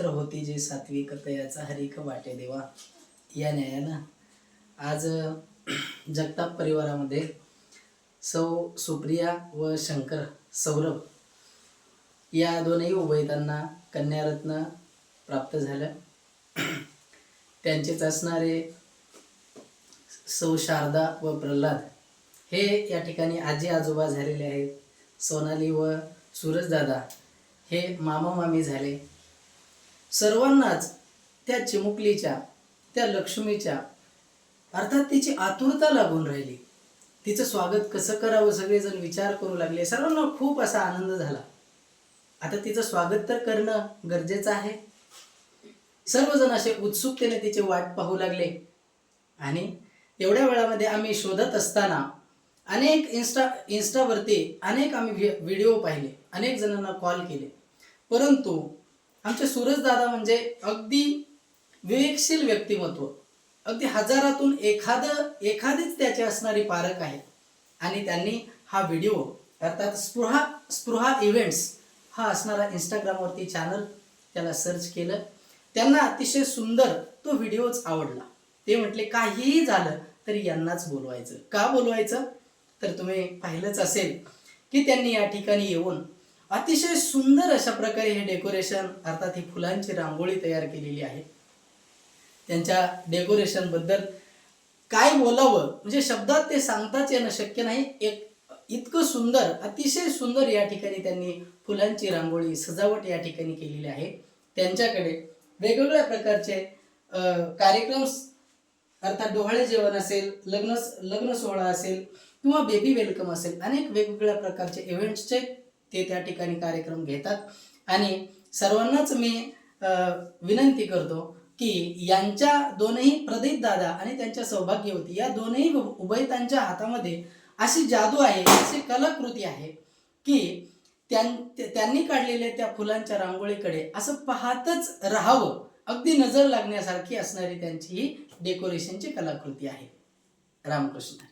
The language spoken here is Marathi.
होती जी सात्विक तयाचा हरिक वाटे देवा या न्यायानं आज जगताप परिवारामध्ये सौ सुप्रिया व शंकर सौरभ या दोनही उभयतांना कन्यारत्न प्राप्त झालं. त्यांचेच असणारे सौ शारदा व प्रल्हाद हे या ठिकाणी आजी आजोबा झालेले आहेत. सोनाली व सूरजदादा हे मामा मामी झाले. सर्वांनाच त्या चिमुकलीच्या, त्या लक्ष्मीच्या अर्थात तिची आतुरता लागून राहिली. तिचं स्वागत कसं करावं सगळेजण विचार करू लागले. सर्वांना खूप असा आनंद झाला. आता तिचं स्वागत तर करणं गरजेचं आहे. सर्वजण असे उत्सुकतेने तिची वाट पाहू लागले. आणि एवढ्या वेळामध्ये आम्ही शोधत असताना अनेक इंस्टावरती अनेक आम्ही व्हिडिओ पाहिले, अनेक जणांना कॉल केले, परंतु आमचे सूरजदादा म्हणजे अगदी विवेकशील व्यक्तिमत्व, अगदी हजारातून एखादीच त्याची असणारी पारख आहे. आणि त्यांनी हा व्हिडिओ अर्थात स्पृहा इव्हेंट्स हा असणारा इंस्टाग्रामवरती चॅनल त्याला सर्च केलं. त्यांना अतिशय सुंदर तो व्हिडिओच आवडला. ते म्हटले काहीही झालं तरी यांनाच बोलवायचं. का बोलवायचं तर तुम्ही पाहिलंच असेल की त्यांनी या ठिकाणी येऊन अतिशय सुंदर अशा प्रकारे हे डेकोरेशन अर्थात ही फुलांची रांगोळी तयार केलेली आहे. त्यांच्या डेकोरेशन बद्दल काय बोलावं म्हणजे शब्दात ते सांगताच येणं शक्य नाही. इतकं सुंदर, अतिशय सुंदर या ठिकाणी त्यांनी फुलांची रांगोळी सजावट या ठिकाणी केलेली आहे. त्यांच्याकडे वेगवेगळ्या प्रकारचे कार्यक्रम अर्थात डोहाळे जेवण असेल, लग्न सोहळा असेल किंवा बेबी वेलकम असेल, अनेक वेगवेगळ्या प्रकारचे इव्हेंट्सचे ते त्या ठिकाणी कार्यक्रम घेतात. आणि सर्वांनाच मी विनंती करतो की यांच्या दोनही प्रदीप दादा आणि त्यांच्या सौभाग्यवती या दोनही उभयतांच्या हातामध्ये अशी जादू आहे, अशी कलाकृती आहे की त्यांनी काढलेल्या त्या फुलांच्या रांगोळीकडे असं पाहतच राहावं. अगदी नजर लागण्यासारखी असणारी त्यांची ही डेकोरेशनची कलाकृती आहे. रामकृष्ण.